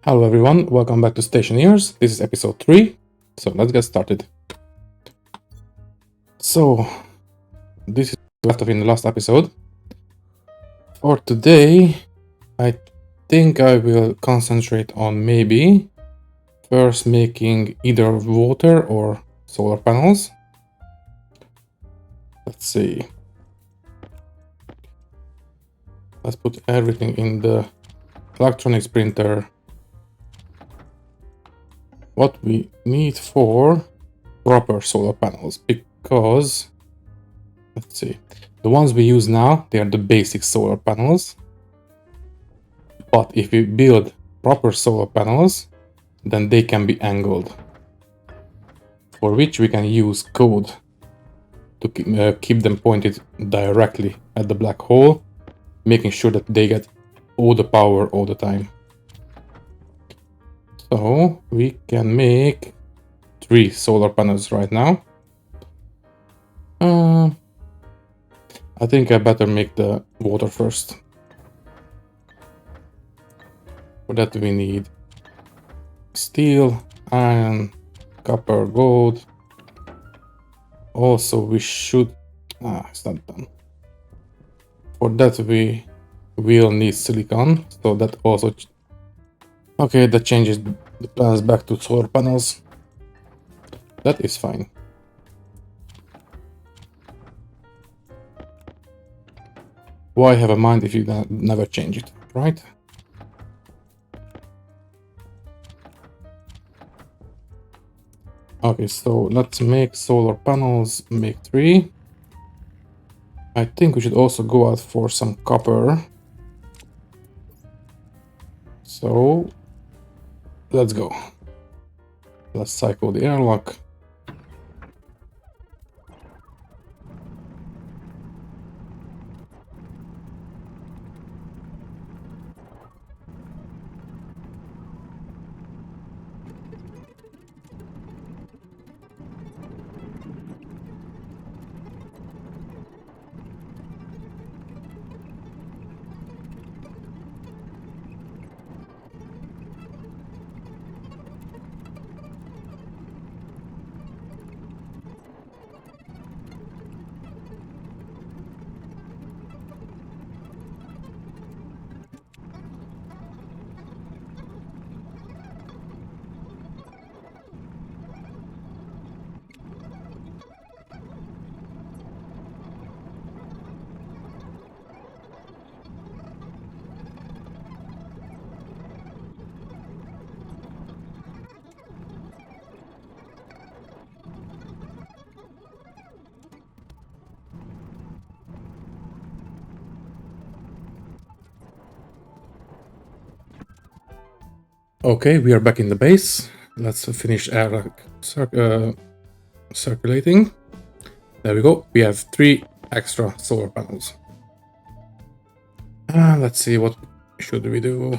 Hello everyone, welcome back to Stationeers. This is episode 3, so let's get started. So, this is left of in the last episode. For today, I think I will concentrate on maybe first making either water or solar panels. Let's see. Let's put everything in the electronics printer. What we need for proper solar panels, because let's see, the ones we use now, they are the basic solar panels, but if we build proper solar panels, then they can be angled, for which we can use code to keep them pointed directly at the black hole, making sure that they get all the power all the time. So we can make 3 solar panels right now. I think I better make the water first. For that we need steel, iron, copper, gold. Also we should... it's not done. For that we will need silicon, so that also... Okay, that changes the plans back to solar panels. That is fine. Why have a mind if you never change it, right? Okay, so let's make solar panels, make 3. I think we should also go out for some copper. So let's go. Let's cycle the airlock. Okay, we are back in the base. Let's finish air circulating. There we go. We have 3 extra solar panels. Let's see, what should we do?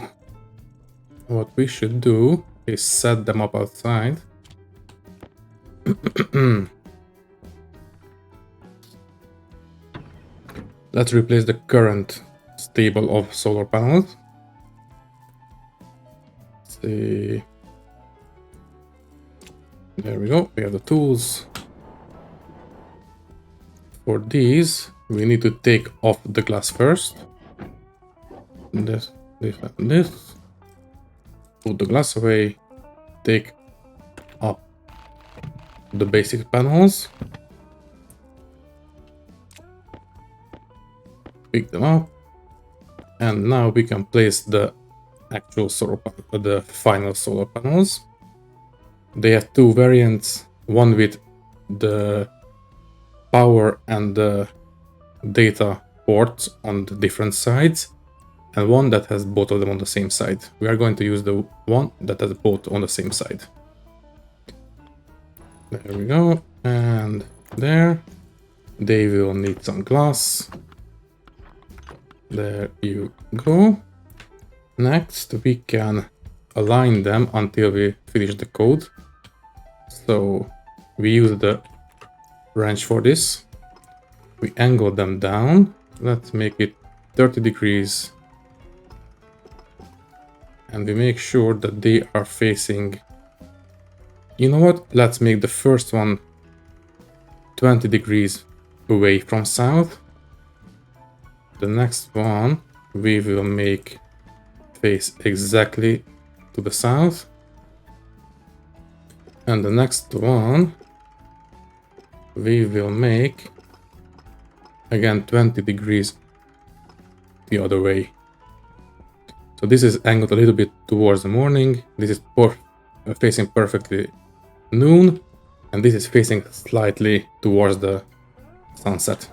What we should do is set them up outside. Let's replace the current stable of solar panels. See, there we go. We have the tools. For these, we need to take off the glass first. This, and this. Put the glass away. Take up the basic panels. Pick them up. And now we can place the actual solar panel, the final solar panels. They have 2 variants, one with the power and the data ports on the different sides, and one that has both of them on the same side. We are going to use the one that has both on the same side. There we go, and there. They will need some glass. There you go. Next, we can align them until we finish the code. So we use the wrench for this. We angle them down. Let's make it 30 degrees. and we make sure that they are facing... You know what? Let's make the first one 20 degrees away from south. The next one we will make face exactly to the south. And the next one we will make again 20 degrees the other way. So this is angled a little bit towards the morning. This is facing perfectly noon, and this is facing slightly towards the sunset.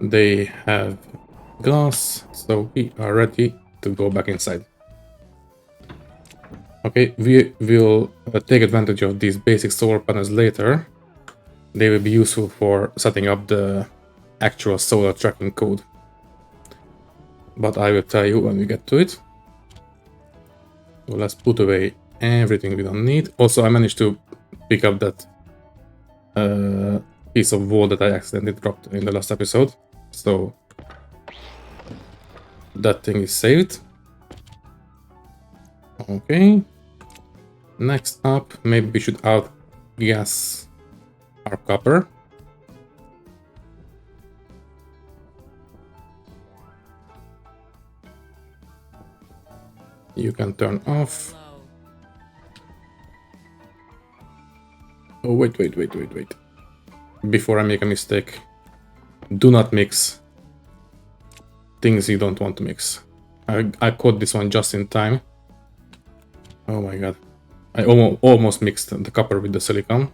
They have glass, so we are ready to go back inside. Okay, we will take advantage of these basic solar panels later. They will be useful for setting up the actual solar tracking code. But I will tell you when we get to it. So let's put away everything we don't need. Also, I managed to pick up that piece of wall that I accidentally dropped in the last episode. So that thing is saved. Okay. Next up, maybe we should outgas our copper. You can turn off. Oh, wait. Before I make a mistake, do not mix things you don't want to mix. I caught this one just in time. Oh my god. I almost mixed the copper with the silicon.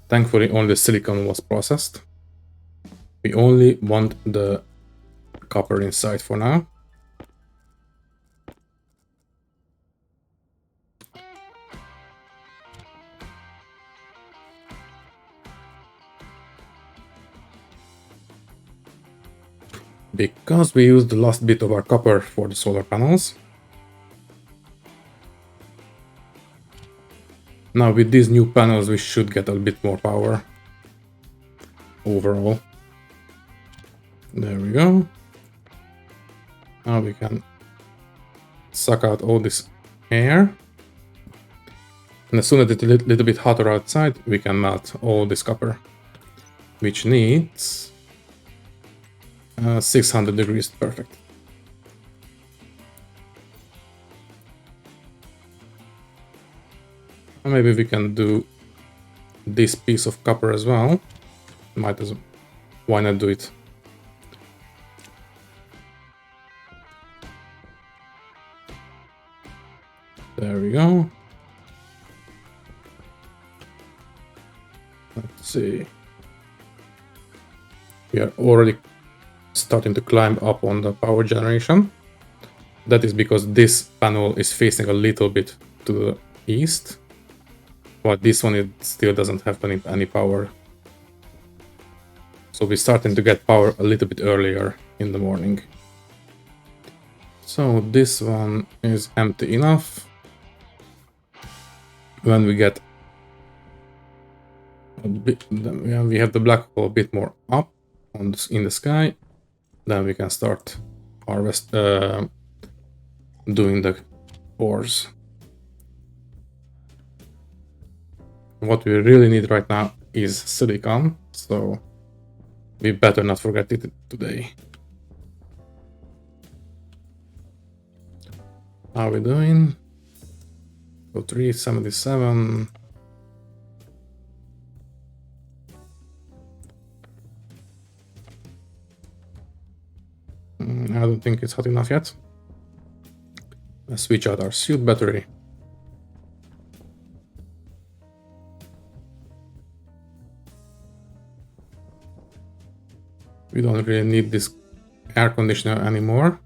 Thankfully, only the silicon was processed. We only want the copper inside for now. Because we used the last bit of our copper for the solar panels. Now with these new panels we should get a bit more power overall. There we go. Now we can suck out all this air. And as soon as it's a little bit hotter outside, we can melt all this copper, which needs 600 degrees, perfect. Maybe we can do this piece of copper as well. Might as well. Why not do it? There we go. Let's see. We are already starting to climb up on the power generation. That is because this panel is facing a little bit to the east, but this one it still doesn't have any power. So we're starting to get power a little bit earlier in the morning. So this one is empty enough. When we get a bit, we have the black hole a bit more up in the sky, then we can start doing the ores. What we really need right now is silicon, so we better not forget it today. How are we doing? So 377. I don't think it's hot enough yet. Let's switch out our suit battery. We don't really need this air conditioner anymore,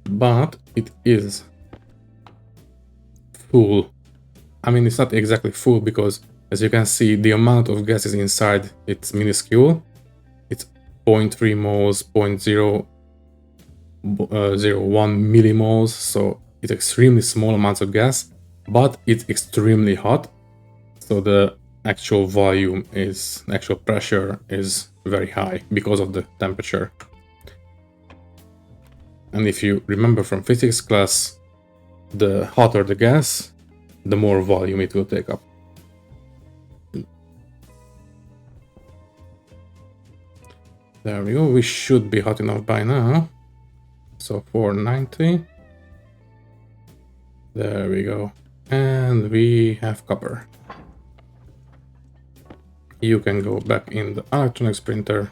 but it is full. I mean, it's not exactly full because, as you can see, the amount of gases inside, it's minuscule. It's 0.3 moles, 0.001 millimoles, so it's extremely small amounts of gas, but it's extremely hot. So the actual volume is, actual pressure is very high because of the temperature. And if you remember from physics class, the hotter the gas, the more volume it will take up. There we go, we should be hot enough by now. So 490. There we go. And we have copper. You can go back in the electronics printer.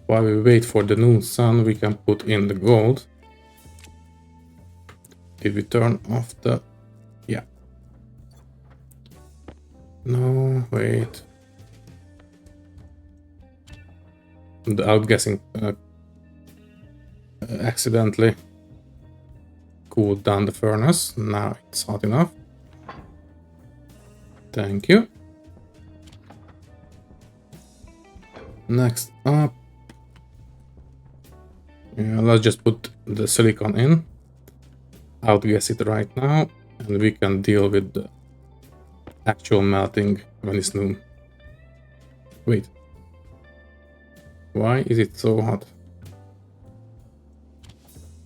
While we wait for the noon sun, we can put in the gold. Did we turn off the... yeah. No, wait. The outgassing accidentally cooled down the furnace. Now it's hot enough. Thank you. Next up, yeah, let's just put the silicon in, outgas it right now, and we can deal with the actual melting when it's noon. Wait, why is it so hot?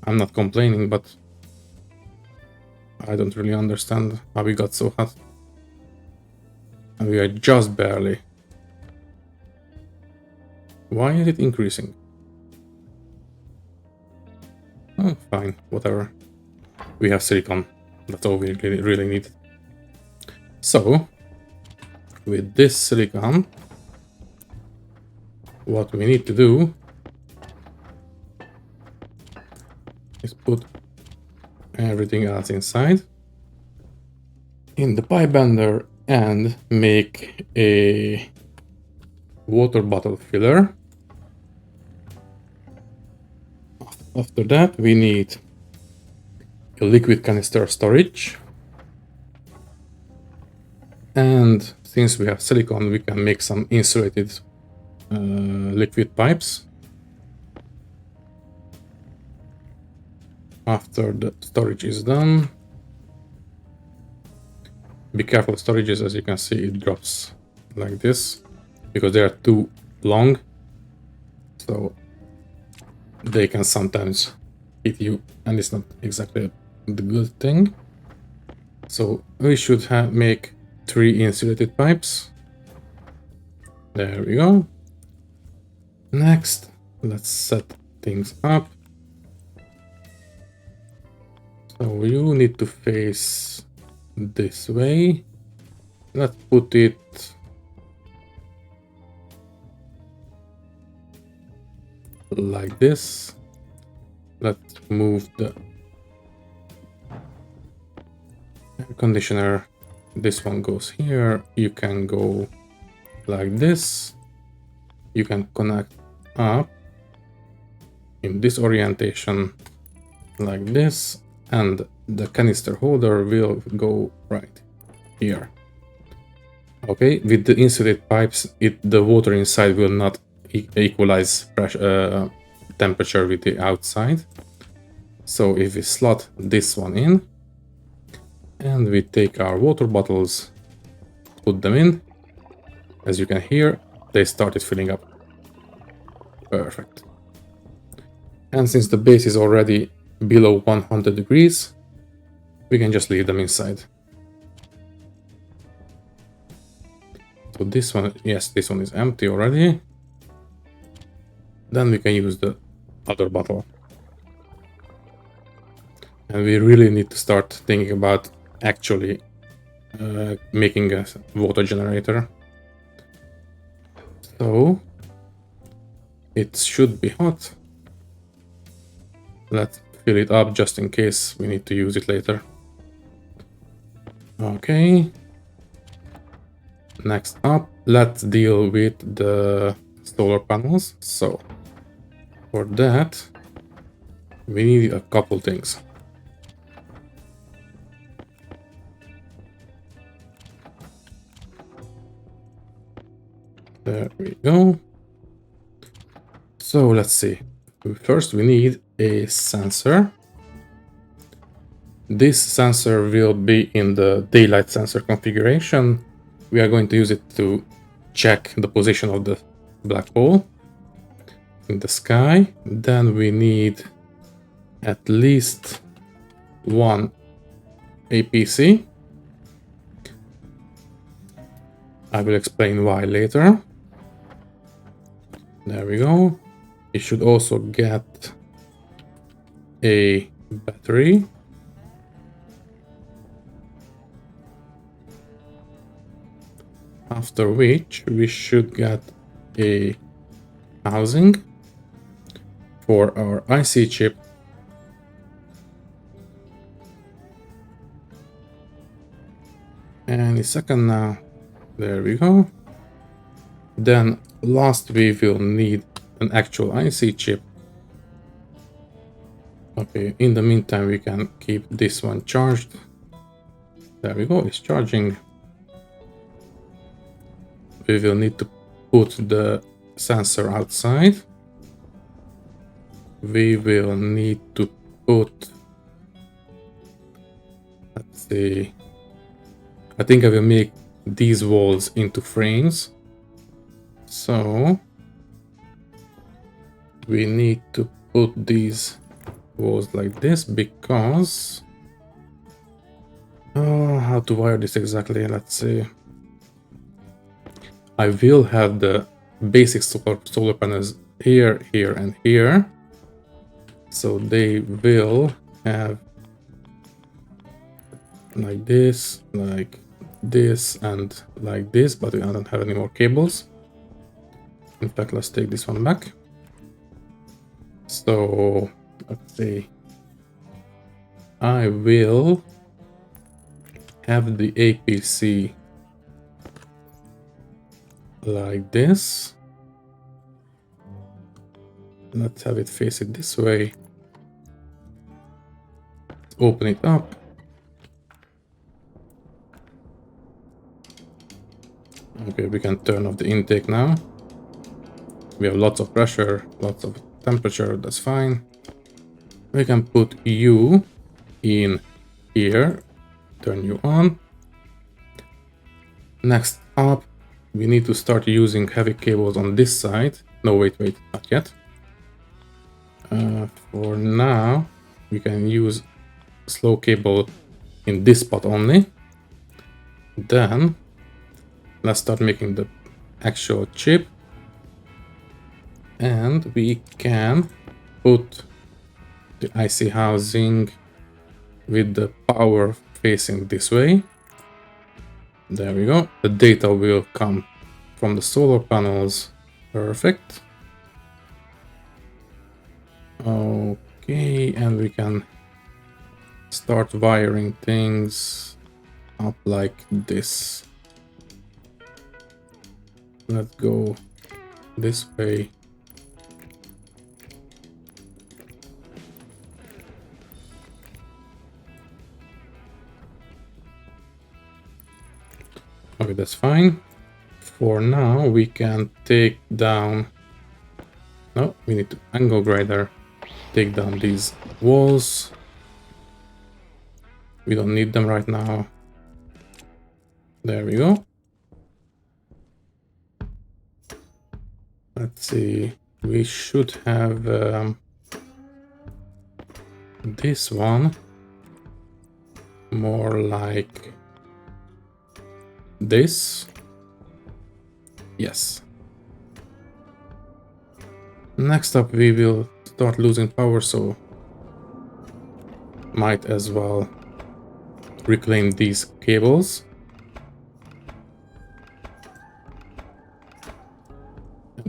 I'm not complaining, but I don't really understand how we got so hot. And we are just barely. Why is it increasing? Oh, fine, whatever. We have silicon. That's all we really need. So, with this silicon, what we need to do is put everything else inside in the pipe bender and make a water bottle filler. After that, we need a liquid canister storage. And since we have silicon, we can make some insulated liquid pipes. After the storage is done, be careful of storages. As you can see, it drops like this because they are too long, so they can sometimes hit you, and it's not exactly the good thing. So we should make 3 insulated pipes. There we go. Next, let's set things up. So you need to face this way. Let's put it like this. Let's move the air conditioner. This one goes here. You can go like this. You can connect up in this orientation like this, and the canister holder will go right here. Okay, with the insulated pipes, the water inside will not equalize pressure, temperature with the outside. So if we slot this one in and we take our water bottles, put them in, as you can hear, they started filling up. Perfect. And since the base is already below 100 degrees, we can just leave them inside. So this one, yes, this one is empty already. Then we can use the other bottle. And we really need to start thinking about actually making a water generator. So it should be hot. Let's fill it up just in case we need to use it later. Okay. Next up, let's deal with the solar panels. So for that, we need a couple things. There we go. So let's see. First, we need a sensor. This sensor will be in the daylight sensor configuration. We are going to use it to check the position of the black hole. in the sky. Then we need at least one APC. I will explain why later. There we go. You should also get a battery. After which we should get a housing for our IC chip. Any second now. There we go. Then last we will need an actual IC chip. Okay, in the meantime we can keep this one charged. There we go, it's charging. We will need to put the sensor outside. We will need to put, let's see, I think I will make these walls into frames. So we need to put these walls like this because how to wire this exactly? Let's see. I will have the basic solar panels here, here, and here. So they will have like this, and like this, but I don't have any more cables. In fact, let's take this one back. So let's see. I will have the APC like this. Let's have it face it this way. Open it up. Okay, we can turn off the intake now. We have lots of pressure, lots of temperature, that's fine. We can put you in here, turn you on. Next up, we need to start using heavy cables on this side. No, wait, not yet. For now, we can use slow cable in this spot only. Then, let's start making the actual chip. And we can put the IC housing with the power facing this way. There we go. The data will come from the solar panels. Perfect. Okay, and we can start wiring things up like this. Let's go this way. Okay, that's fine. For now, we can take down... No, we need to angle grinder. Take down these walls. We don't need them right now. There we go. Let's see. We should have this one more like this. Yes. Next up, we will start losing power, so might as well reclaim these cables.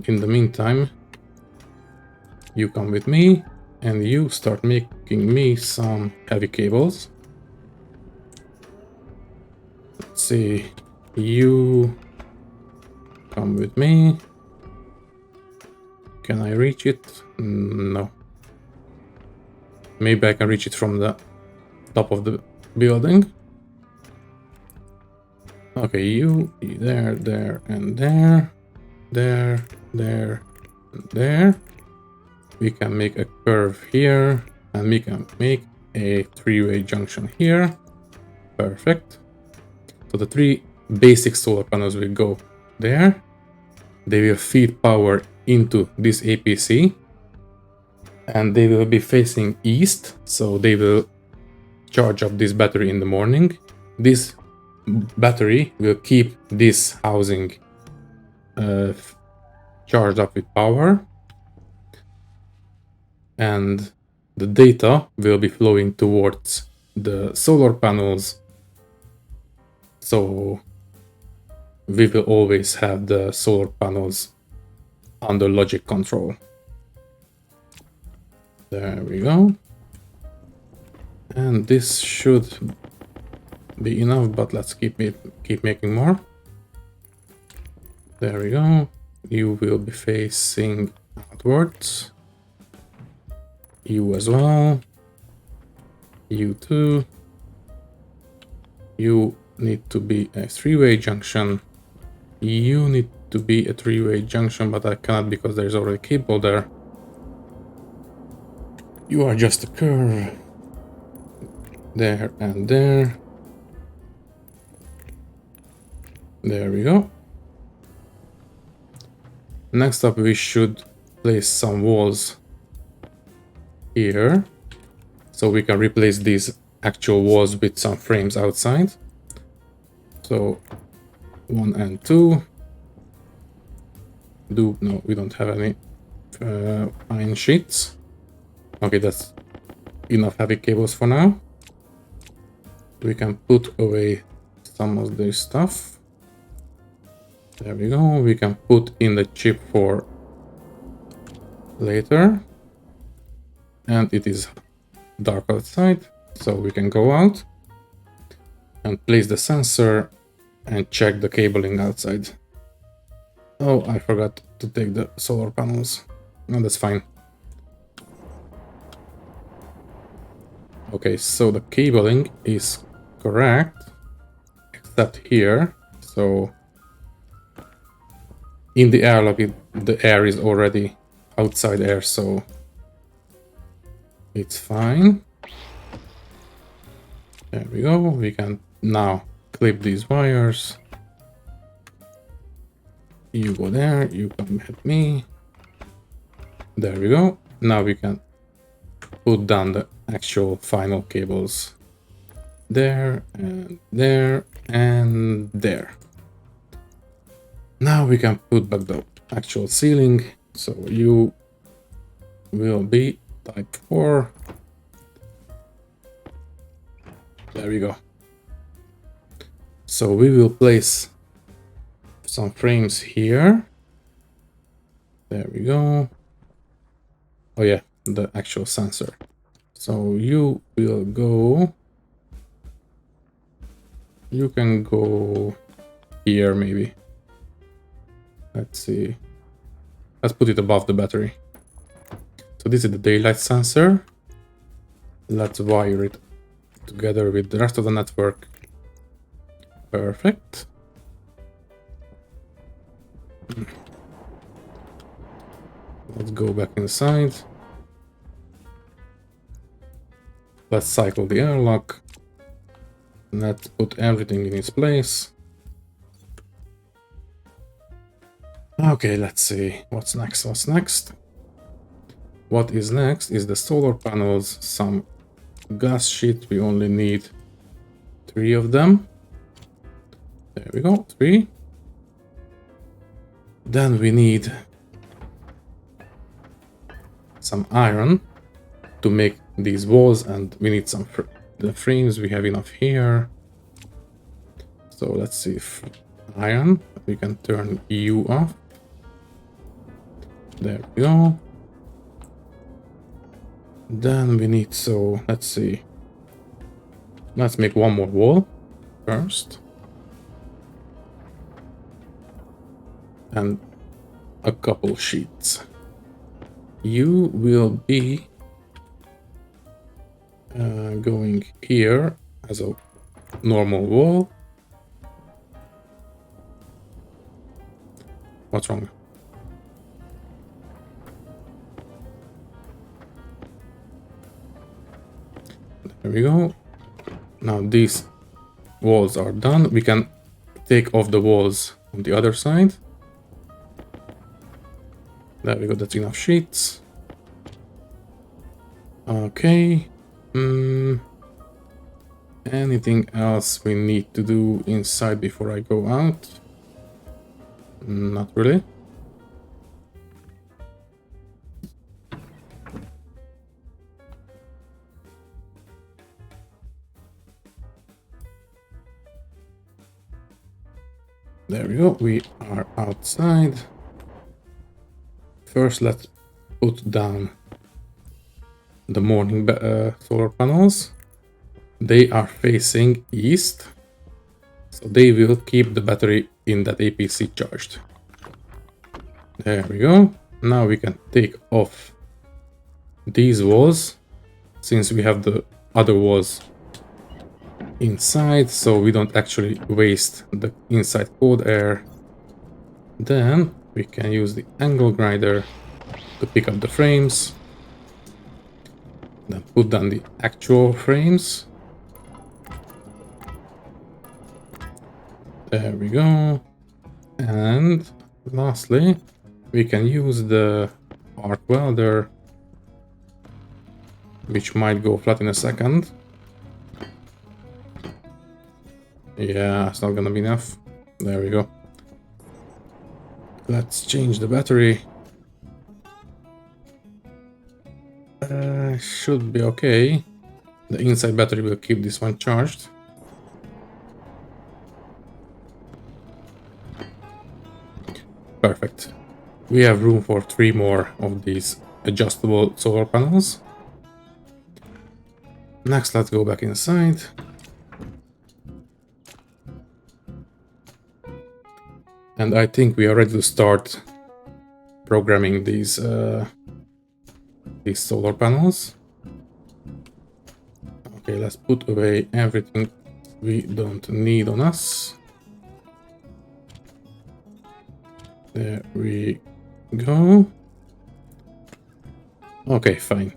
In the meantime, you come with me and you start making me some heavy cables. Let's see, you come with me. Can I reach it? No. Maybe I can reach it from the top of the building. Okay, you there, there, and there. There, there, and there. We can make a curve here, and we can make a three-way junction here. Perfect. So the three basic solar panels will go there. They will feed power into this APC, and they will be facing east, so they will charge up this battery in the morning. This battery will keep this housing charged up with power, and the data will be flowing towards the solar panels, so we will always have the solar panels under logic control. There we go. And this should be enough, but let's keep making more. There we go. You will be facing outwards. You as well. You too. You need to be a three-way junction. You need to be a three-way junction, but I cannot because there's already a cable there. You are just a curve. There and there. There we go. Next up, we should place some walls here, so we can replace these actual walls with some frames outside. So 1 and 2. No, we don't have any iron sheets. Okay, that's enough heavy cables for now. We can put away some of this stuff. There we go. We can put in the chip for later. And it is dark outside, so we can go out and place the sensor and check the cabling outside. Oh, I forgot to take the solar panels. No, that's fine. Okay, so the cabling is correct, except here. So in the airlock, the air is already outside air, so it's fine. There we go. We can now clip these wires. You go there, you come at me. There we go. Now we can put down the actual final cables. There and there and there. Now we can put back the actual ceiling. So you will be type 4. There we go. So we will place some frames here. There we go. Oh yeah, the actual sensor. So you will go. You can go here maybe. Let's see. Let's put it above the battery. So this is the daylight sensor. Let's wire it together with the rest of the network. Perfect. Let's go back inside. Let's cycle the airlock. Let's put everything in its place. Okay, let's see. What's next? What's next? What is next is the solar panels, some glass sheet. We only need 3 of them. There we go, 3. Then we need some iron to make these walls, and we need some the frames. We have enough here. So let's see if iron, we can turn U off. There we go. Then we need, so let's see. Let's make one more wall first. And a couple sheets. You will be going here as a normal wall. What's wrong? There we go. Now these walls are done. We can take off the walls on the other side. There we go, that's enough sheets. Okay. Anything else we need to do inside before I go out? Not really. There we go, we are outside. First, let's put down the morning solar panels. They are facing east, so they will keep the battery in that APC charged. There we go. Now we can take off these walls, since we have the other walls inside, so we don't actually waste the inside cold air. Then we can use the angle grinder to pick up the frames. Then put down the actual frames. There we go. And lastly, we can use the arc welder, which might go flat in a second. Yeah, it's not gonna be enough. There we go. Let's change the battery. Should be okay. The inside battery will keep this one charged. Perfect. We have room for 3 more of these adjustable solar panels. Next, let's go back inside. And I think we are ready to start programming these solar panels. Okay, let's put away everything we don't need on us. There we go. Okay, fine.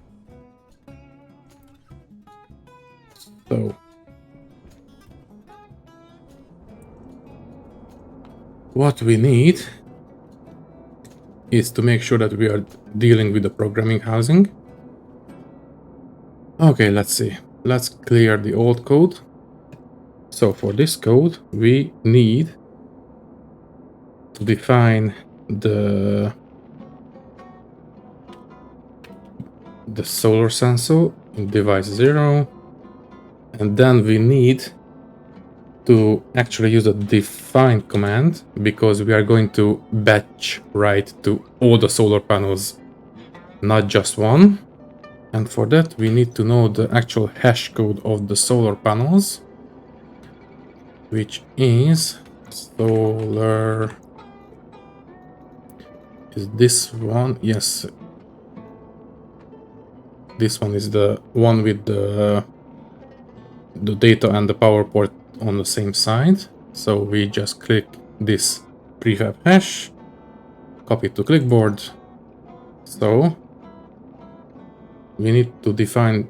So what we need is to make sure that we are dealing with the programming housing. Okay, let's see. Let's clear the old code. So for this code, we need to define the solar sensor in device 0, and then we need to actually use a define command, because we are going to batch write to all the solar panels, not just one. And for that we need to know the actual hash code of the solar panels, which is solar, is this one? Yes, this one is the one with the data and the power port on the same side. So we just click this prefab hash, copy it to clipboard. So we need to define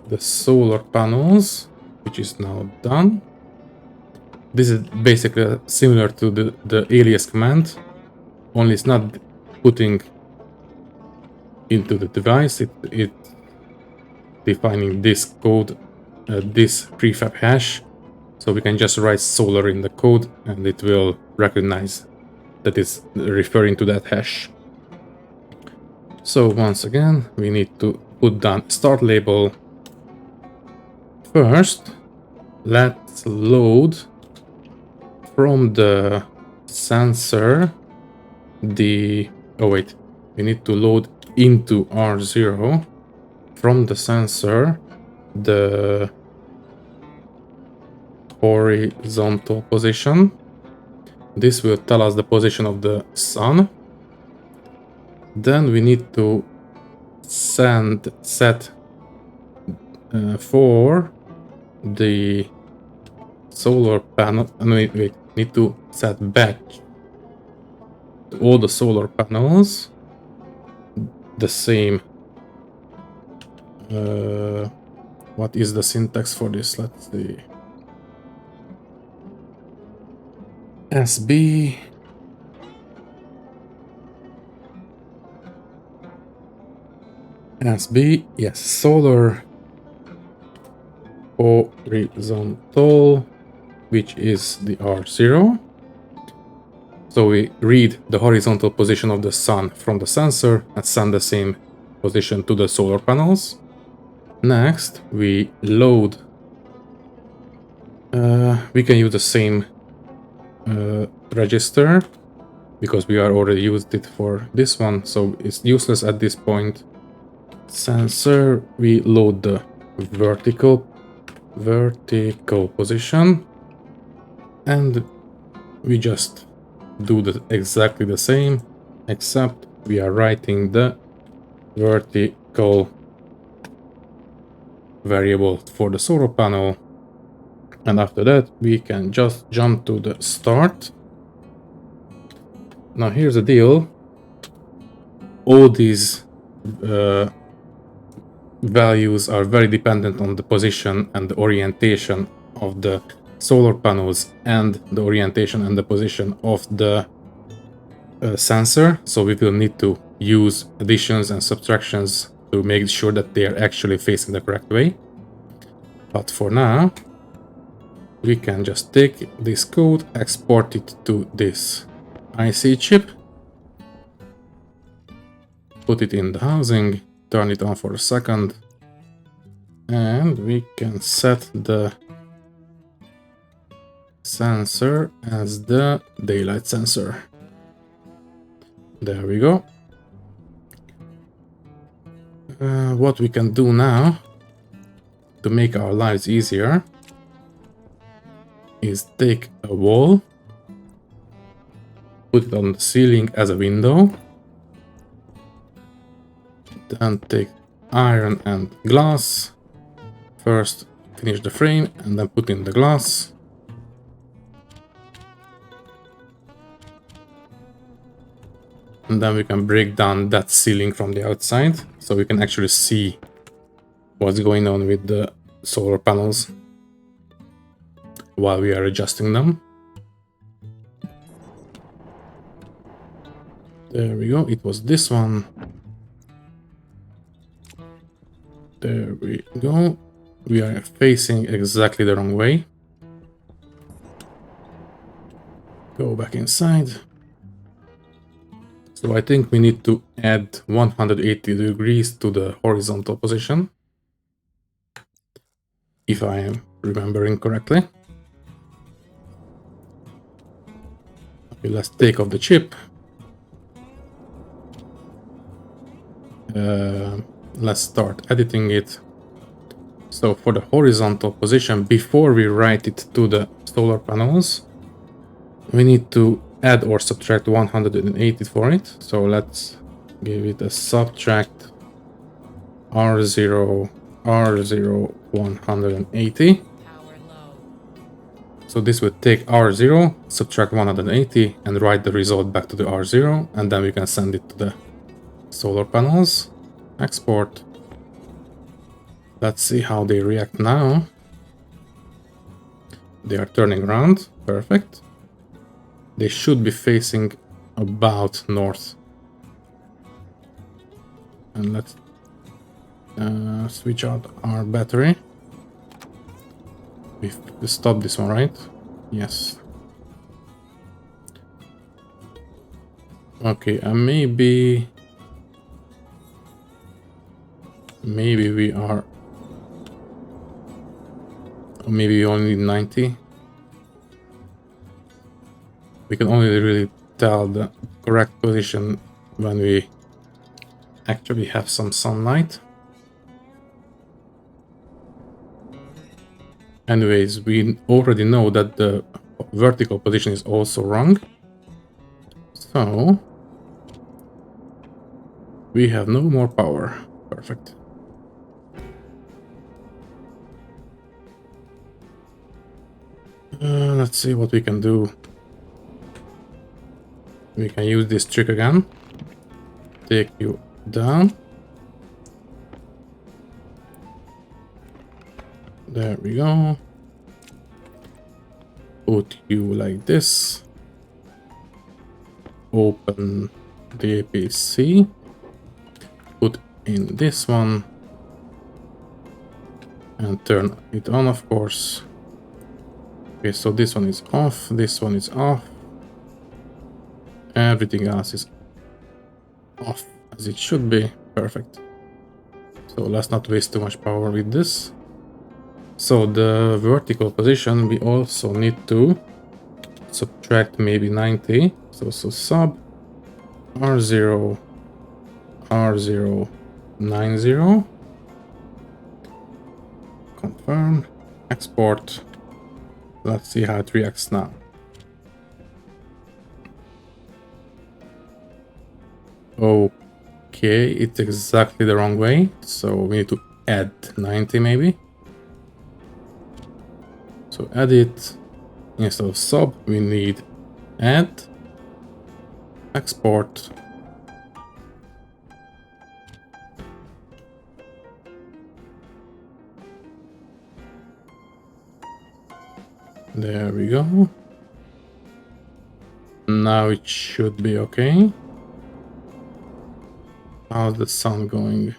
the solar panels, which is now done. This is basically similar to the alias command, only it's not putting into the device, it defining this code, this prefab hash. So we can just write solar in the code and it will recognize that it's referring to that hash. So once again, we need to put down start label. First, let's load from the sensor the... oh wait, we need to load into R0 from the sensor the horizontal position. This will tell us the position of the sun. Then we need to set for the solar panel. Wait, need to set batch all the solar panels the same. What is the syntax for this? Let's see. SB SB, yes, solar horizontal, which is the R0. So we read the horizontal position of the sun from the sensor and send the same position to the solar panels. Next, we load. We can use the same register because we are already used it for this one, so it's useless at this point. Sensor, we load the vertical position, and we just do exactly the same, except we are writing the vertical variable for the solar panel, and after that we can just jump to the start. Now here's the deal. All these values are very dependent on the position and the orientation of the solar panels and the orientation and the position of the sensor, so we will need to use additions and subtractions to make sure that they are actually facing the correct way. But for now, we can just take this code, export it to this IC chip, put it in the housing, turn it on for a second, and we can set the sensor as the daylight sensor. There we go. What we can do now to make our lives easier is take a wall, put it on the ceiling as a window, then take iron and glass. First finish the frame and then put in the glass. And then we can break down that ceiling from the outside, so we can actually see what's going on with the solar panels while we are adjusting them. There we go, it was this one. There we go. We are facing exactly the wrong way. Go back inside. So I think we need to add 180 degrees to the horizontal position, if I am remembering correctly. Okay, let's take off the chip. Let's start editing it. So for the horizontal position, before we write it to the solar panels, we need to add or subtract 180 for it. So let's give it a subtract R0 180. So this would take R0, subtract 180, and write the result back to the R0, and then we can send it to the solar panels. Export. Let's see how they react now. They are turning around. Perfect. They should be facing about north. And let's switch out our battery. We stop this one, right? Yes. Okay, maybe we are... Maybe we only need 90. We can only really tell the correct position when we actually have some sunlight. Anyways, we already know that the vertical position is also wrong. So we have no more power. Perfect. Let's see what we can do. We can use this trick again. Take you down. There we go. Put you like this. Open the APC. Put in this one and turn it on, of course. Okay, so this one is off, this one is off. Everything else is off as it should be. Perfect. So let's not waste too much power with this. So the vertical position, we also need to subtract maybe 90. So sub R0, R0, 90. Confirm, export. Let's see how it reacts now. Okay, it's exactly the wrong way. So we need to add 90 maybe. So edit, instead of sub, we need add, export. There we go. Now it should be okay. How's the sound going?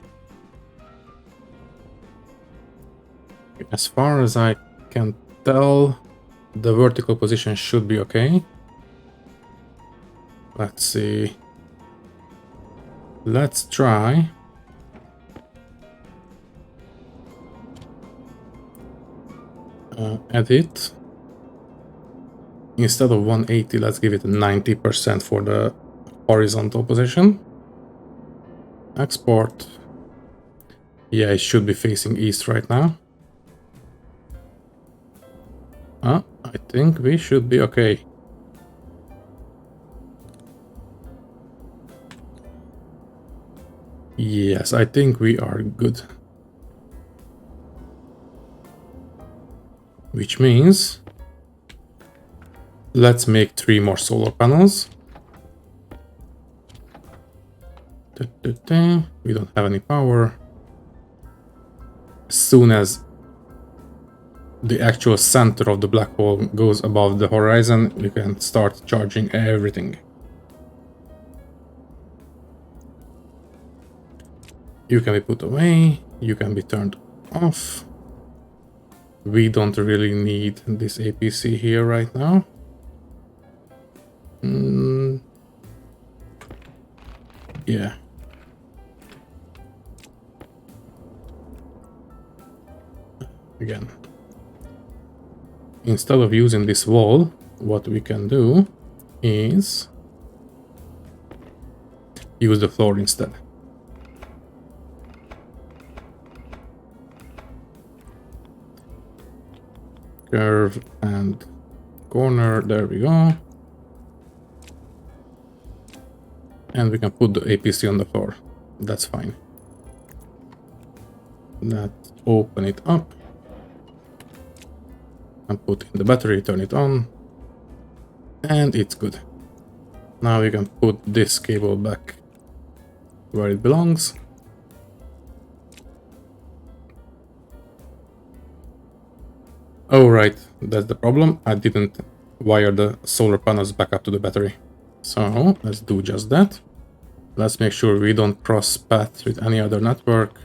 As far as I can tell, the vertical position should be okay. Let's see. Let's try. Edit. Instead of 180, let's give it 90% for the horizontal position. Export. Yeah, it should be facing east right now. I think we should be okay. Yes, I think we are good. Which means let's make 3 more solar panels. We don't have any power. As soon as the actual center of the black hole goes above the horizon, you can start charging everything. You can be put away, you can be turned off. We don't really need this APC here right now. Yeah. Again. Instead of using this wall, what we can do is use the floor instead. Curve and corner, there we go. And we can put the APC on the floor. That's fine. Let's open it up. And put in the battery, turn it on. And it's good. Now we can put this cable back where it belongs. Oh right, that's the problem. I didn't wire the solar panels back up to the battery. So let's do just that. Let's make sure we don't cross paths with any other network.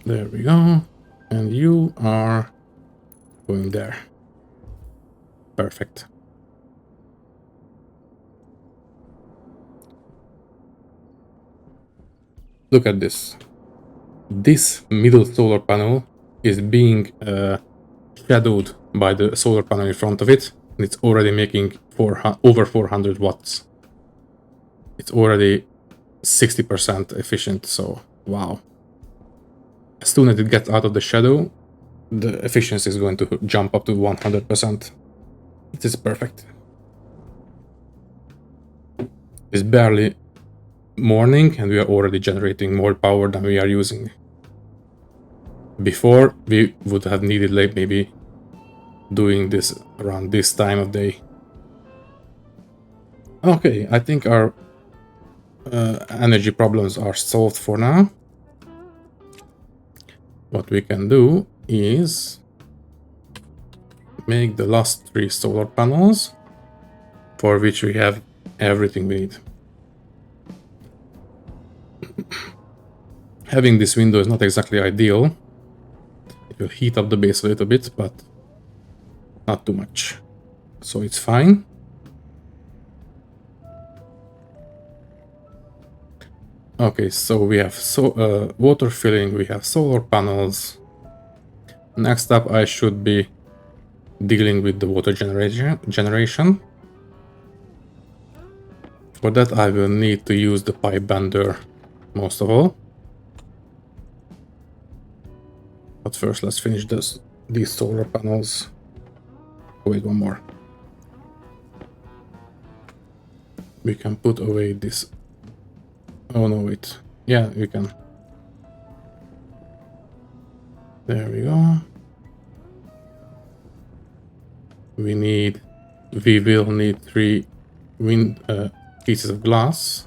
There we go. And you are going there. Perfect. Look at this. This middle solar panel is being shadowed by the solar panel in front of it. And it's already making over 400 watts. It's already 60% efficient, so wow. As soon as it gets out of the shadow, the efficiency is going to jump up to 100%. It is perfect. It's barely morning and we are already generating more power than we are using. Before, we would have needed like maybe doing this around this time of day. Okay, I think our energy problems are solved for now. What we can do is make the last 3 solar panels, for which we have everything we need. Having this window is not exactly ideal. It will heat up the base a little bit, but not too much. So it's fine. Okay, so we have water filling, we have solar panels. Next up, I should be dealing with the water generation. For that, I will need to use the pipe bender most of all. But first, let's finish these solar panels. Wait, one more. We can put away this. Oh no, wait. Yeah, we can. There we go. We will need 3 pieces of glass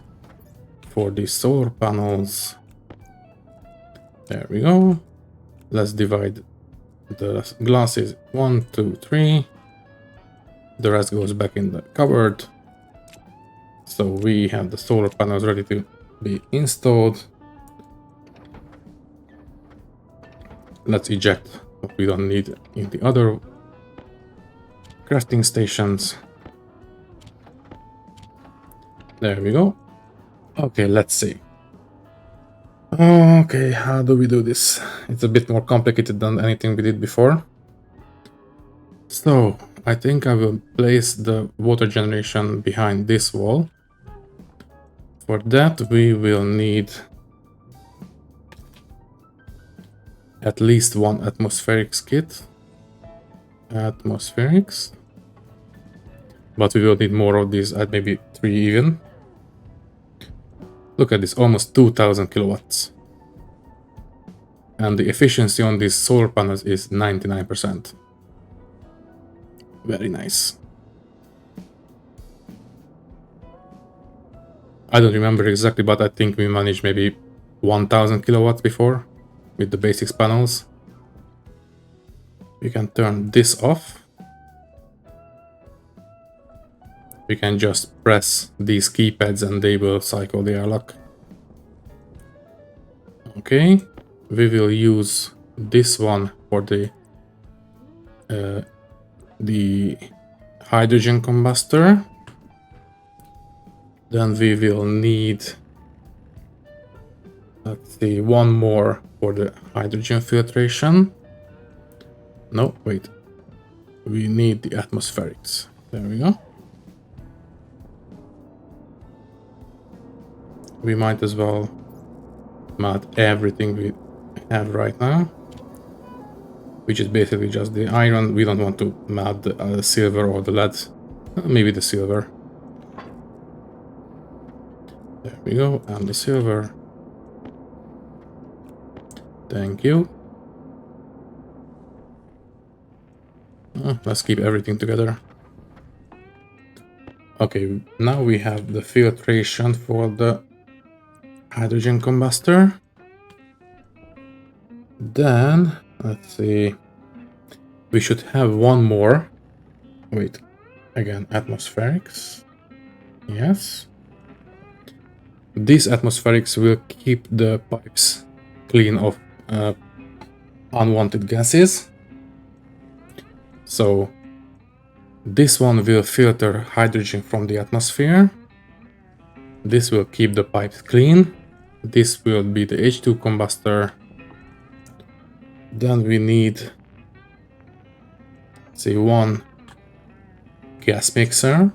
for these solar panels. There we go. Let's divide the glasses 1, 2, 3. The rest goes back in the cupboard. So we have the solar panels ready to be installed. Let's eject what we don't need in the other crafting stations. There we go. Okay, let's see. Okay, how do we do this? It's a bit more complicated than anything we did before. So, I think I will place the water generation behind this wall. For that, we will need at least 1 atmospherics kit. Atmospherics. But we will need more of these, at maybe 3 even. Look at this, almost 2000 kilowatts. And the efficiency on these solar panels is 99%. Very nice. I don't remember exactly, but I think we managed maybe 1000 kilowatts before with the basics panels. We can turn this off. We can just press these keypads and they will cycle the airlock. Okay, we will use this one for the hydrogen combustor. Then we will need, let's see, 1 more for the hydrogen filtration. No, wait. We need the atmospherics. There we go. We might as well mat everything we have right now, which is basically just the iron. We don't want to mat the silver or the lead. Maybe the silver. There we go, and the silver. Thank you. Let's keep everything together. Okay, now we have the filtration for the hydrogen combustor. Then, let's see, we should have 1 more. Wait, again, atmospherics. Yes. These atmospherics will keep the pipes clean of unwanted gases. So this one will filter hydrogen from the atmosphere. This will keep the pipes clean. This will be the H2 combustor. Then we need, say, 1 gas mixer.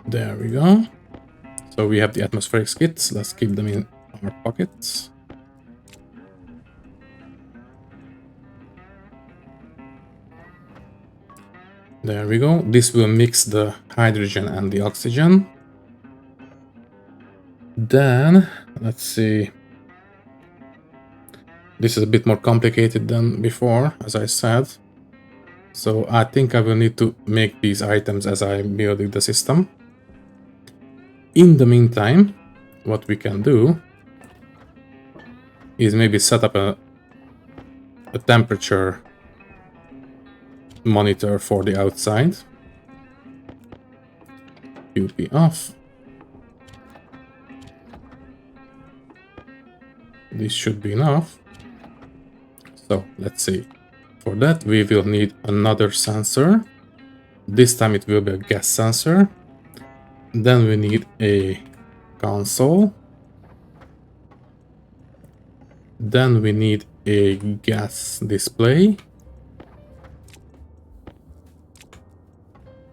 There we go. So we have the atmospheric kits. Let's keep them in our pockets. There we go. This will mix the hydrogen and the oxygen. Then, let's see. This is a bit more complicated than before, as I said. So I think I will need to make these items as I'm building the system. In the meantime, what we can do is maybe set up a temperature monitor for the outside. UP off. this should be enough. So let's see. For that, we will need another sensor. This time it will be a gas sensor. Then we need a console. Then we need a gas display.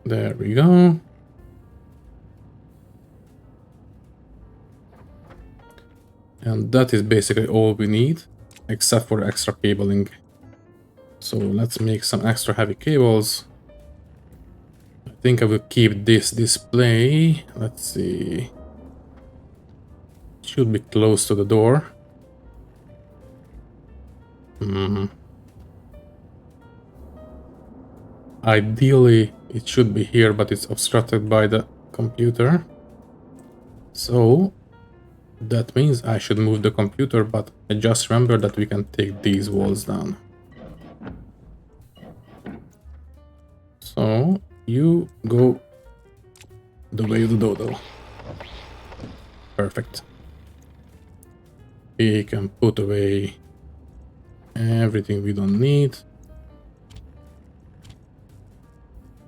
There we go. And that is basically all we need, except for extra cabling. So let's make some extra heavy cables. I think I will keep this display. Let's see. It should be close to the door. Ideally, it should be here, but it's obstructed by the computer. So that means I should move the computer, but I just remember that we can take these walls down. So you go the way of the dodo. Perfect. We can put away everything we don't need.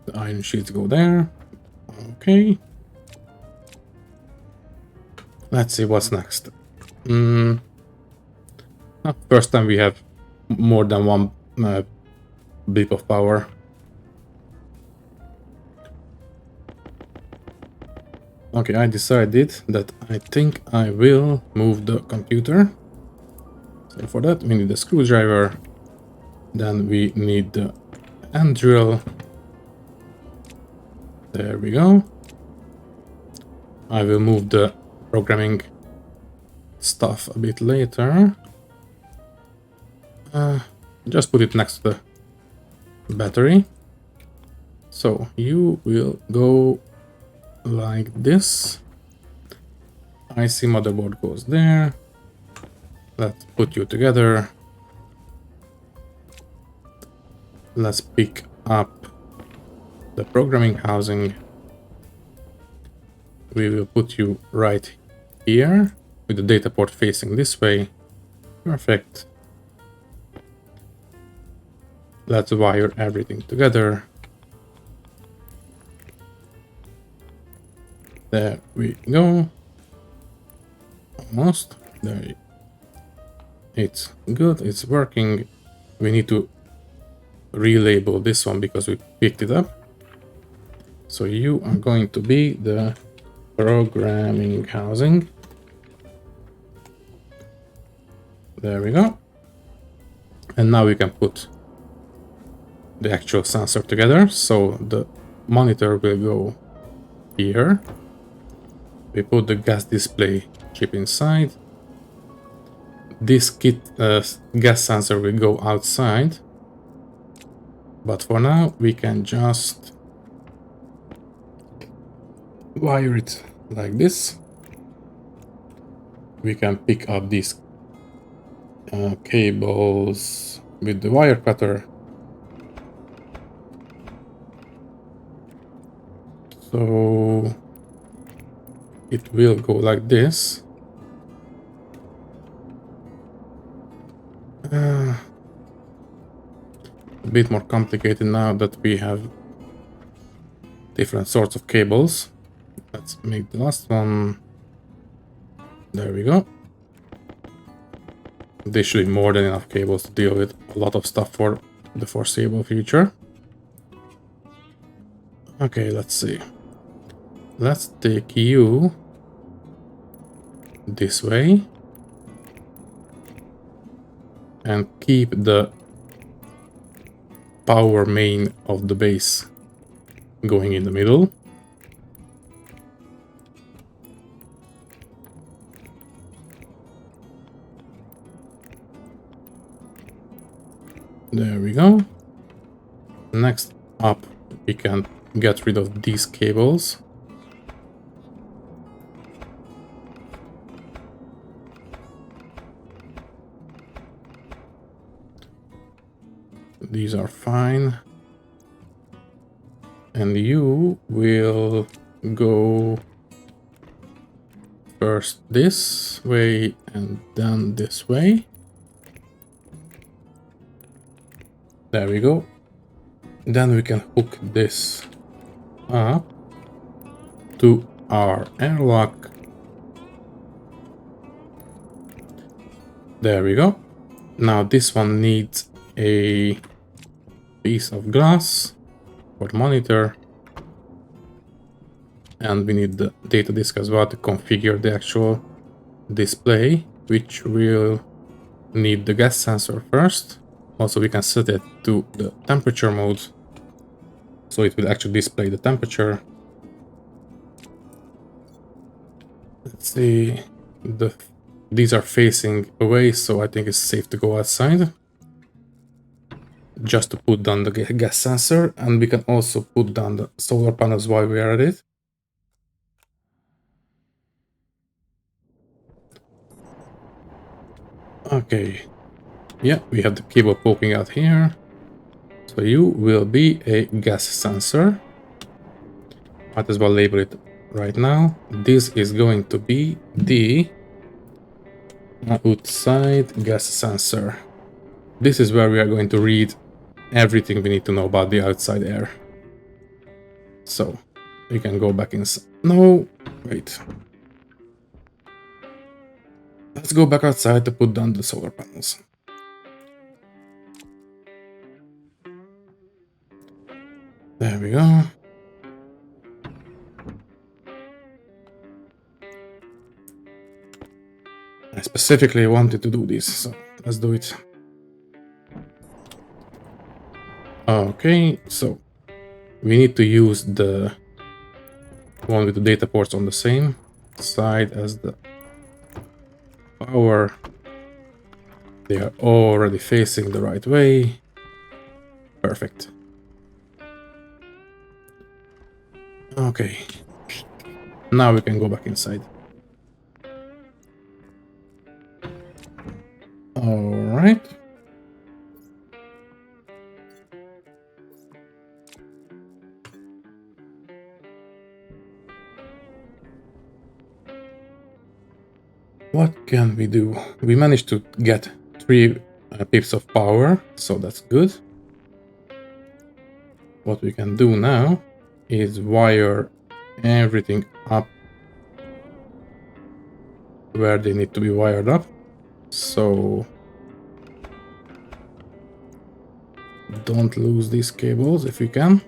The iron sheets go there. Okay. Let's see what's next. First time we have more than one beep of power. Okay, I decided that I think I will move the computer. So for that, we need a screwdriver. Then we need the hand drill. There we go. I will move the programming stuff a bit later. Just put it next to the battery. So you will go like this. IC motherboard goes there. Let's put you together. Let's pick up the programming housing. We will put you right here with the data port facing this way. Perfect. Let's wire everything together. There we go. Almost. There. It's good. It's working. We need to relabel this one because we picked it up. So you are going to be the programming housing. There we go. And now we can put the actual sensor together. So the monitor will go here. We put the gas display chip inside. This gas sensor will go outside. But for now, we can just wire it like this. We can pick up these cables with the wire cutter. So it will go like this. A bit more complicated now that we have different sorts of cables. Let's make the last one. There we go. This should be more than enough cables to deal with a lot of stuff for the foreseeable future. Okay, let's see. Let's take you this way and keep the power main of the base going in the middle. There we go. Next up, we can get rid of these cables. These are fine. And you will go First this way and then this way. There we go. Then we can hook this up to our airlock. There we go. Now this one needs a piece of glass for the monitor. And we need the data disk as well to configure the actual display, which will need the gas sensor first. Also, we can set it to the temperature mode, so it will actually display the temperature. Let's see, these are facing away, so I think it's safe to go outside. Just to put down the gas sensor, and we can also put down the solar panels while we are at it. Okay, yeah, we have the cable poking out here. So you will be a gas sensor. Might as well label it right now. This is going to be the outside gas sensor. This is where we are going to read everything we need to know about the outside air. So we can go back inside. No, wait. Let's go back outside to put down the solar panels. There we go. I specifically wanted to do this, so let's do it. Okay, so we need to use the one with the data ports on the same side as the power. They are already facing the right way. Perfect. Okay. Now we can go back inside. Alright. What can we do? We managed to get 3 pips of power, so that's good. What we can do now is wire everything up where they need to be wired up. So don't lose these cables if we can.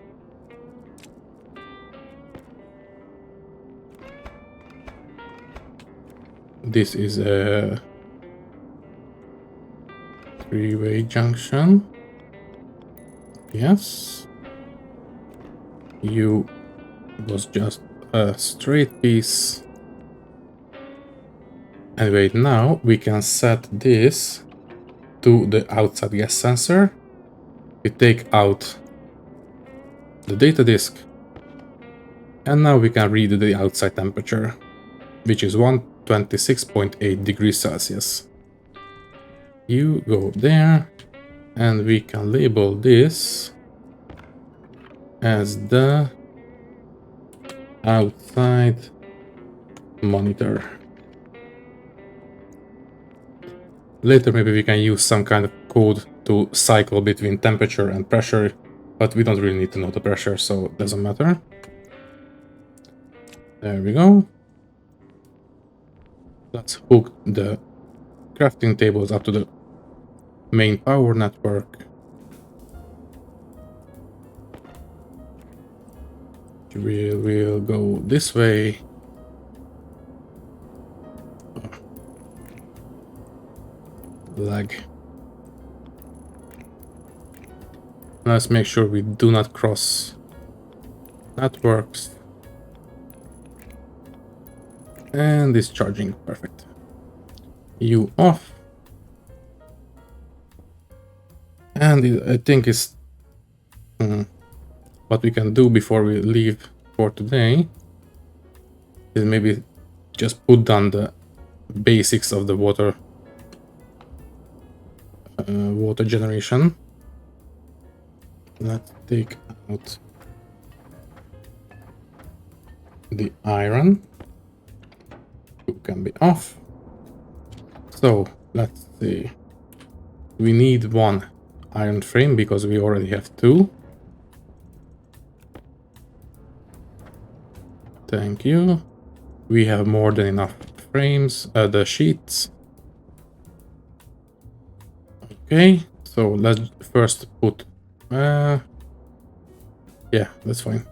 This is a 3-way junction. Yes. You was just a straight piece. And wait, now we can set this to the outside gas sensor. We take out the data disk. And now we can read the outside temperature, which is 126.8 degrees Celsius. You go there, and we can label this as the outside monitor. Later maybe we can use some kind of code to cycle between temperature and pressure, but we don't really need to know the pressure, so it doesn't matter. There we go. Let's hook the crafting tables up to the main power network. We'll go this way. Lag. Let's make sure we do not cross networks. And discharging, perfect. You off. And I think it's what we can do before we leave for today is maybe just put down the basics of the water generation. Let's take out the iron. 2 can be off. So let's see. We need 1 iron frame because we already have 2. Thank you. We have more than enough frames, the sheets. Okay, so let's first put... yeah, that's fine.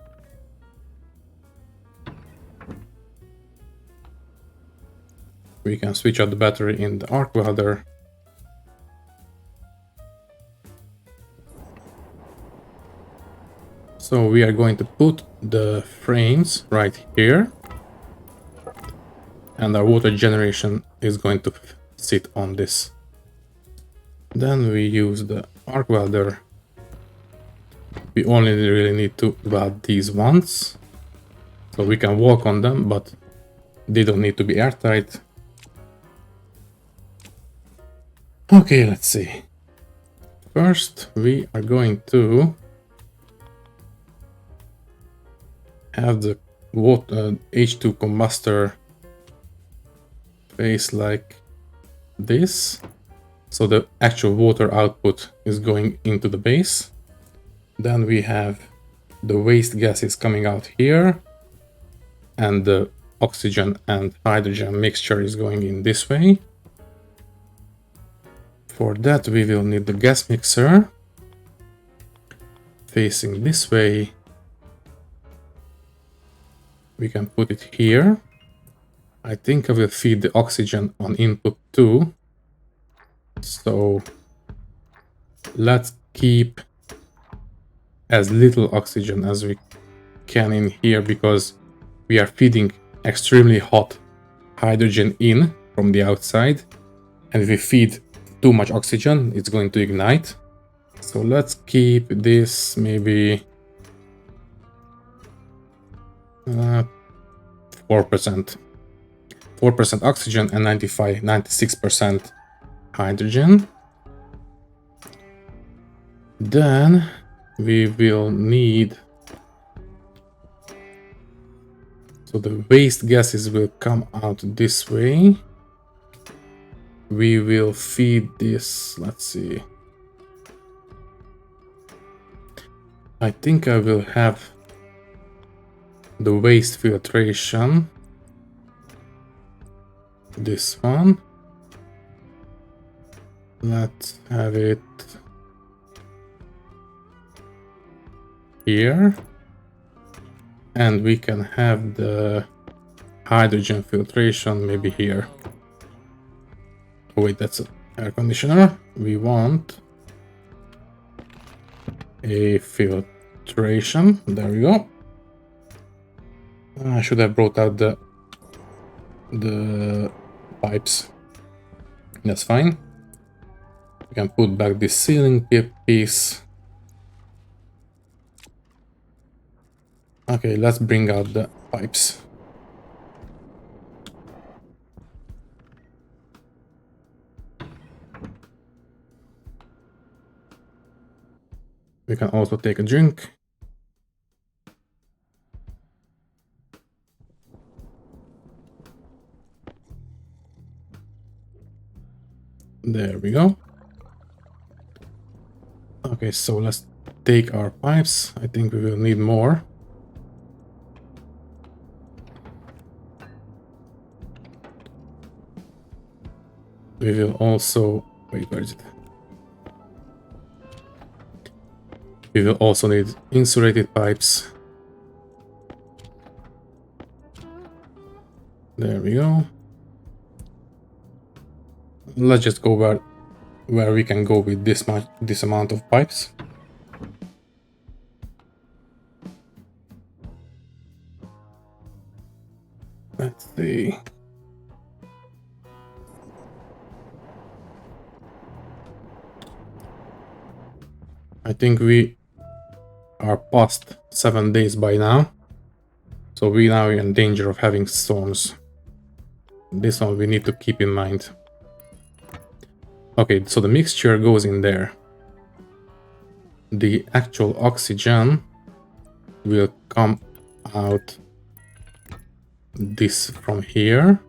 We can switch out the battery in the arc welder. So we are going to put the frames right here. And our water generation is going to sit on this. Then we use the arc welder. We only really need to weld these ones. So we can walk on them, but they don't need to be airtight. Okay, let's see. First, we are going to have the water, H2 combustor face like this. So the actual water output is going into the base. Then we have the waste gases coming out here. And the oxygen and hydrogen mixture is going in this way. For that, we will need the gas mixer facing this way. We can put it here. I think I will feed the oxygen on input 2. So let's keep as little oxygen as we can in here because we are feeding extremely hot hydrogen in from the outside. And if we feed too much oxygen, it's going to ignite. So let's keep this maybe 4%. 4% oxygen and 96% hydrogen. Then we will need... So the waste gases will come out this way. We will feed this, let's see. I think I will have the waste filtration. This one. Let's have it here. And we can have the hydrogen filtration maybe here. Oh wait, that's an air conditioner. We want a filtration. There we go. I should have brought out the pipes. That's fine. We can put back this ceiling piece. Okay, let's bring out the pipes. We can also take a drink. There we go. Okay, so let's take our pipes. I think we will need more. We will also... Wait, where is it? We will also need insulated pipes. There we go. Let's just go where we can go with this amount of pipes. Let's see. I think we are past 7 days by now. So we now are in danger of having storms. This one we need to keep in mind. Okay, so the mixture goes in there. The actual oxygen will come out this from here.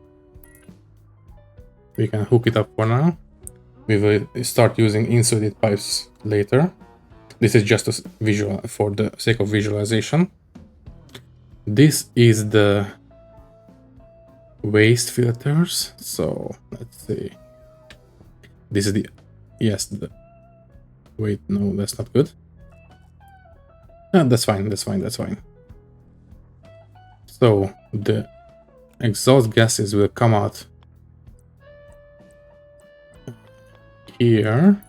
We can hook it up for now. We will start using insulated pipes later. This is just a visual for the sake of visualization. This is the waste filters. So let's see. This is the, yes, the, wait, no, that's not good. That's fine, that's fine, that's fine. So the exhaust gases will come out here.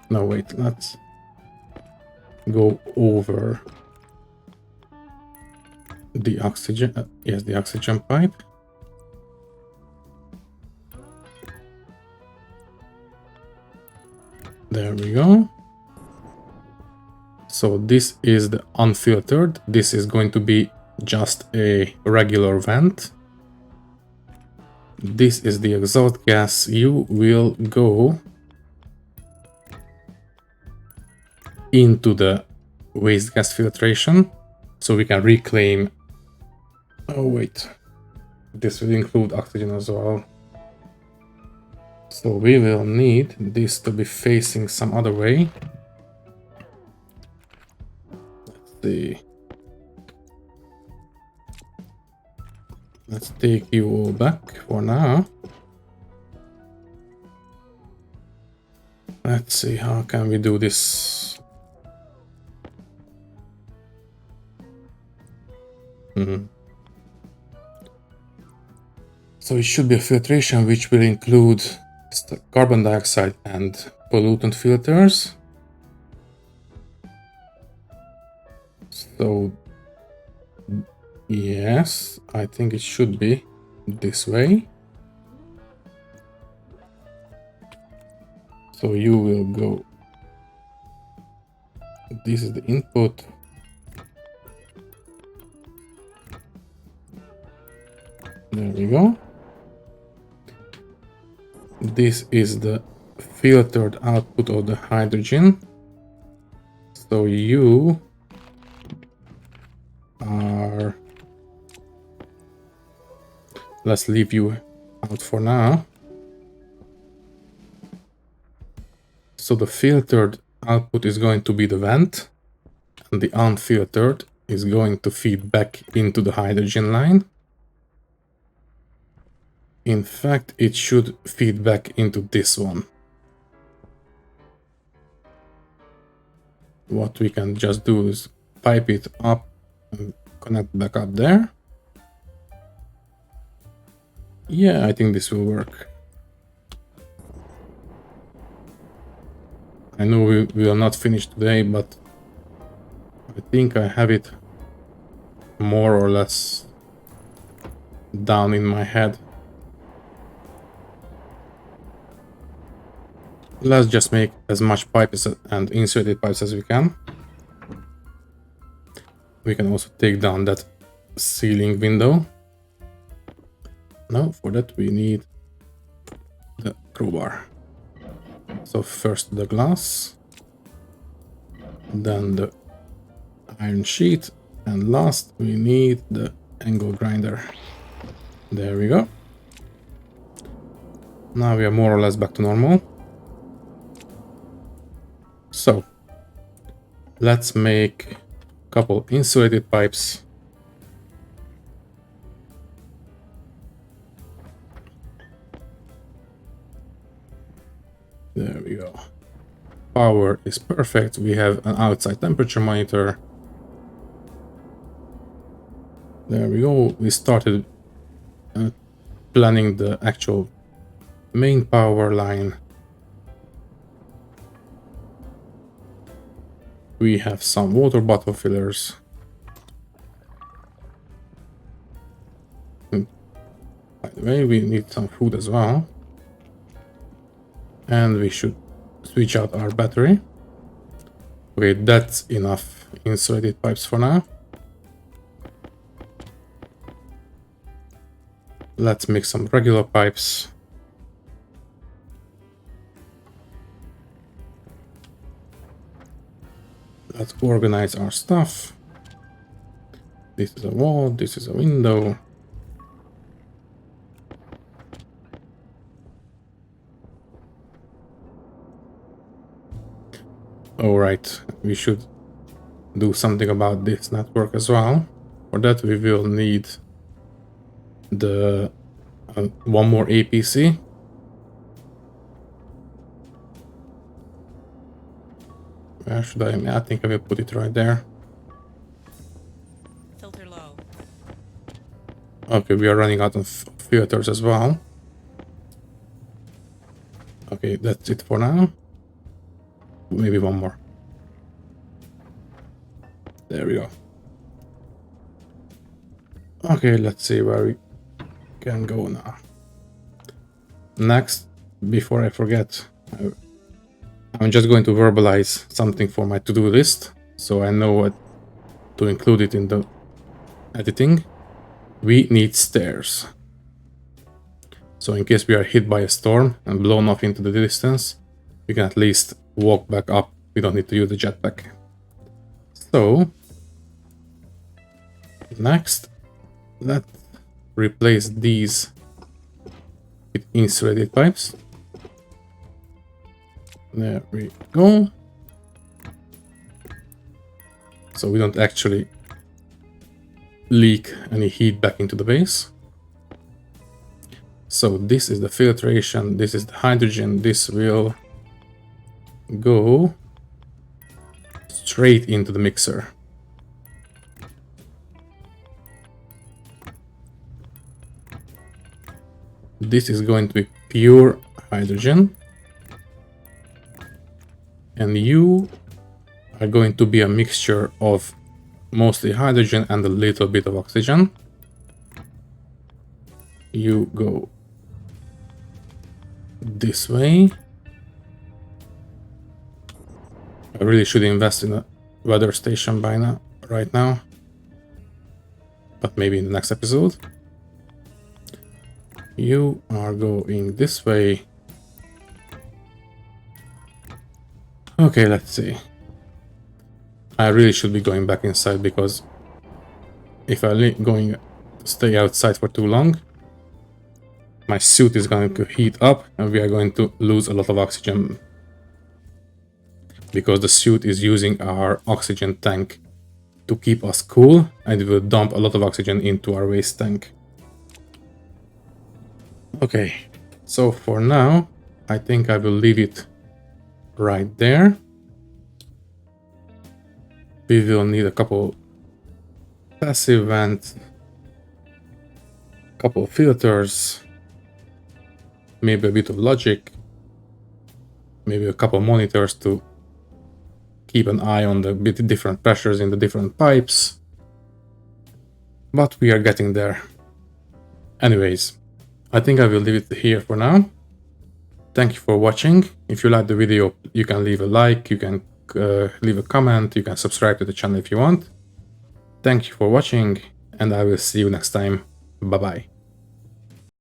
No, wait, let's go over the oxygen, yes, the oxygen pipe. There we go. So this is the unfiltered. This is going to be just a regular vent. This is the exhaust gas. You will go into the waste gas filtration so we can reclaim. Oh wait, this will include oxygen as well. So we will need this to be facing some other way. Let's see. Let's take you all back for now. Let's see, how can we do this? So it should be a filtration which will include carbon dioxide and pollutant filters. So yes, I think it should be this way. So you will go, this is the input. There we go. This is the filtered output of the hydrogen. So you are, let's leave you out for now. So the filtered output is going to be the vent, and the unfiltered is going to feed back into the hydrogen line. In fact, it should feed back into this one. What we can just do is pipe it up and connect back up there. Yeah, I think this will work. I know we will not finish today, but I think I have it more or less down in my head. Let's just make as much pipes and insulated pipes as we can. We can also take down that ceiling window. Now for that we need the crowbar. So first the glass, then the iron sheet, and last we need the angle grinder. There we go. Now we are more or less back to normal. So let's make a couple insulated pipes. There we go. Power is perfect. We have an outside temperature monitor. There we go. We started planning the actual main power line. We have some water bottle fillers. By the way, we need some food as well. And we should switch out our battery. Okay, that's enough insulated pipes for now. Let's make some regular pipes. Let's organize our stuff. This is a wall, this is a window. Alright, we should do something about this network as well. For that we will need the one more APC. Where should I think I will put it right there. Filter low. Okay, we are running out of filters as well. Okay, that's it for now. Maybe one more. There we go. Okay, let's see where we can go now. Next, before I forget, I'm just going to verbalize something for my to-do list, so I know what to include it in the editing. We need stairs. So in case we are hit by a storm and blown off into the distance, we can at least walk back up. We don't need to use the jetpack. So, next, let's replace these with insulated pipes. There we go. So we don't actually leak any heat back into the base. So this is the filtration, this is the hydrogen, this will go straight into the mixer. This is going to be pure hydrogen. And you are going to be a mixture of mostly hydrogen and a little bit of oxygen. You go this way. I really should invest in a weather station by now, right now. But maybe in the next episode. You are going this way. Okay, let's see. I really should be going back inside, because if I'm going to stay outside for too long, my suit is going to heat up and we are going to lose a lot of oxygen, because the suit is using our oxygen tank to keep us cool, and it will dump a lot of oxygen into our waste tank. Okay, so for now, I think I will leave it right there. We will need a couple passive vents, couple filters, maybe a bit of logic, maybe a couple monitors to keep an eye on the bit different pressures in the different pipes. But we are getting there. Anyways, I think I will leave it here for now. Thank you for watching. If you liked the video, you can leave a like, you can leave a comment, you can subscribe to the channel if you want. Thank you for watching, and I will see you next time. Bye bye.